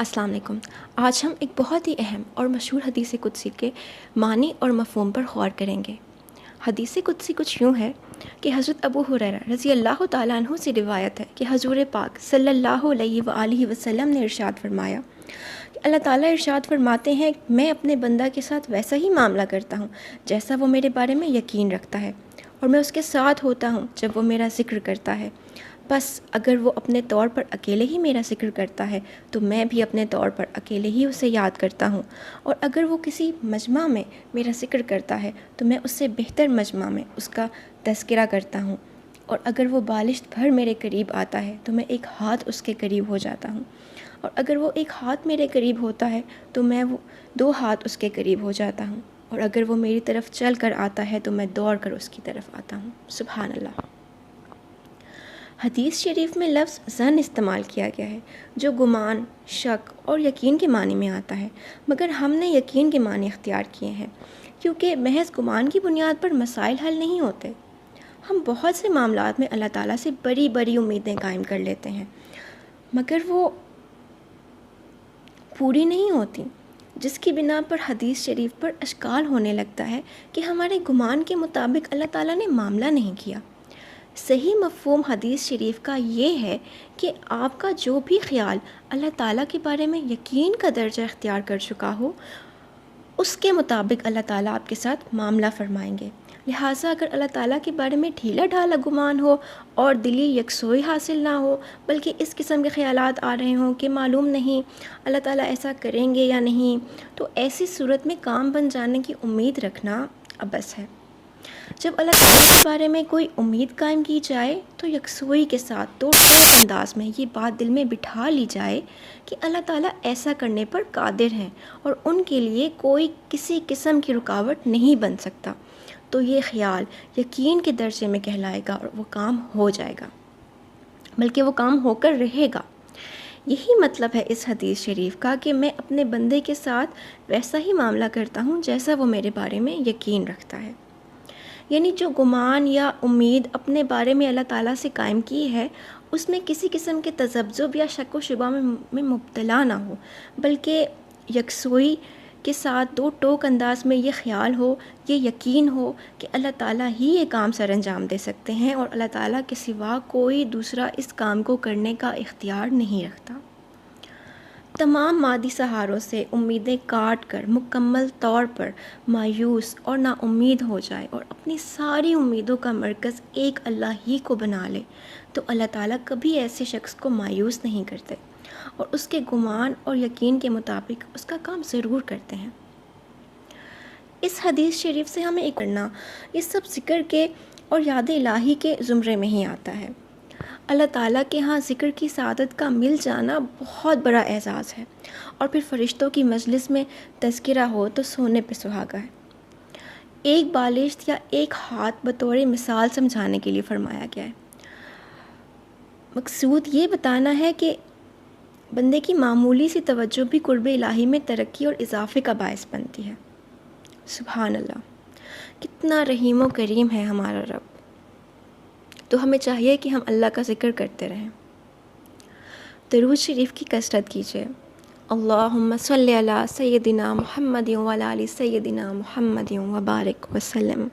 السلام علیکم۔ آج ہم ایک بہت ہی اہم اور مشہور حدیث قدسی کے معنی اور مفہوم پر غور کریں گے۔ حدیث قدسی کچھ یوں ہے کہ حضرت ابو ہریرہ رضی اللہ تعالیٰ عنہ سے روایت ہے کہ حضور پاک صلی اللہ علیہ وآلہ وسلم نے ارشاد فرمایا کہ اللہ تعالیٰ ارشاد فرماتے ہیں، میں اپنے بندہ کے ساتھ ویسا ہی معاملہ کرتا ہوں جیسا وہ میرے بارے میں یقین رکھتا ہے، اور میں اس کے ساتھ ہوتا ہوں جب وہ میرا ذکر کرتا ہے۔ بس اگر وہ اپنے طور پر اکیلے ہی میرا ذکر کرتا ہے تو میں بھی اپنے طور پر اکیلے ہی اسے یاد کرتا ہوں، اور اگر وہ کسی مجمع میں میرا ذکر کرتا ہے تو میں اس سے بہتر مجمع میں اس کا تذکرہ کرتا ہوں، اور اگر وہ بالشت بھر میرے قریب آتا ہے تو میں ایک ہاتھ اس کے قریب ہو جاتا ہوں، اور اگر وہ ایک ہاتھ میرے قریب ہوتا ہے تو میں وہ 2 ہاتھ اس کے قریب ہو جاتا ہوں، اور اگر وہ میری طرف چل کر آتا ہے تو میں دوڑ کر اس کی طرف آتا ہوں۔ سبحان اللہ۔ حدیث شریف میں لفظ ظن استعمال کیا گیا ہے جو گمان، شک اور یقین کے معنی میں آتا ہے، مگر ہم نے یقین کے معنی اختیار کیے ہیں کیونکہ محض گمان کی بنیاد پر مسائل حل نہیں ہوتے۔ ہم بہت سے معاملات میں اللہ تعالیٰ سے بڑی بڑی امیدیں قائم کر لیتے ہیں مگر وہ پوری نہیں ہوتی، جس کی بنا پر حدیث شریف پر اشکال ہونے لگتا ہے کہ ہمارے گمان کے مطابق اللہ تعالیٰ نے معاملہ نہیں کیا۔ صحیح مفہوم حدیث شریف کا یہ ہے کہ آپ کا جو بھی خیال اللہ تعالیٰ کے بارے میں یقین کا درجہ اختیار کر چکا ہو، اس کے مطابق اللہ تعالیٰ آپ کے ساتھ معاملہ فرمائیں گے۔ لہٰذا اگر اللہ تعالیٰ کے بارے میں ڈھیلا ڈھالا گمان ہو اور دلی یکسوئی حاصل نہ ہو، بلکہ اس قسم کے خیالات آ رہے ہوں کہ معلوم نہیں اللہ تعالیٰ ایسا کریں گے یا نہیں، تو ایسی صورت میں کام بن جانے کی امید رکھنا عبث ہے۔ جب اللہ تعالیٰ کے بارے میں کوئی امید قائم کی جائے تو یکسوئی کے ساتھ دو انداز میں یہ بات دل میں بٹھا لی جائے کہ اللہ تعالیٰ ایسا کرنے پر قادر ہیں اور ان کے لیے کوئی کسی قسم کی رکاوٹ نہیں بن سکتا، تو یہ خیال یقین کے درجے میں کہلائے گا اور وہ کام ہو جائے گا، بلکہ وہ کام ہو کر رہے گا۔ یہی مطلب ہے اس حدیث شریف کا کہ میں اپنے بندے کے ساتھ ویسا ہی معاملہ کرتا ہوں جیسا وہ میرے بارے میں یقین رکھتا ہے۔ یعنی جو گمان یا امید اپنے بارے میں اللہ تعالیٰ سے قائم کی ہے، اس میں کسی قسم کے تذبذب یا شک و شبہ میں مبتلا نہ ہو، بلکہ یکسوئی کے ساتھ 2 ٹوک انداز میں یہ خیال ہو، یہ یقین ہو کہ اللہ تعالیٰ ہی یہ کام سر انجام دے سکتے ہیں اور اللہ تعالیٰ کے سوا کوئی دوسرا اس کام کو کرنے کا اختیار نہیں رکھتا۔ تمام مادی سہاروں سے امیدیں کاٹ کر مکمل طور پر مایوس اور نا امید ہو جائے اور اپنی ساری امیدوں کا مرکز ایک اللہ ہی کو بنا لے، تو اللہ تعالیٰ کبھی ایسے شخص کو مایوس نہیں کرتے اور اس کے گمان اور یقین کے مطابق اس کا کام ضرور کرتے ہیں۔ اس حدیث شریف سے ہمیں ایک کرنا، یہ سب ذکر کے اور یاد الہی کے زمرے میں ہی آتا ہے۔ اللہ تعالیٰ کے ہاں ذکر کی سعادت کا مل جانا بہت بڑا اعزاز ہے، اور پھر فرشتوں کی مجلس میں تذکرہ ہو تو سونے پہ سہاگا ہے۔ ایک بالشت یا ایک ہاتھ بطور مثال سمجھانے کے لیے فرمایا گیا ہے۔ مقصود یہ بتانا ہے کہ بندے کی معمولی سی توجہ بھی قرب الہی میں ترقی اور اضافے کا باعث بنتی ہے۔ سبحان اللہ، کتنا رحیم و کریم ہے ہمارا رب۔ تو ہمیں چاہیے کہ ہم اللہ کا ذکر کرتے رہیں۔ درود شریف کی کثرت کیجیے۔ اللہم صلی علی سیدنا محمد وعلی آل سیدنا محمد وبارک وسلم۔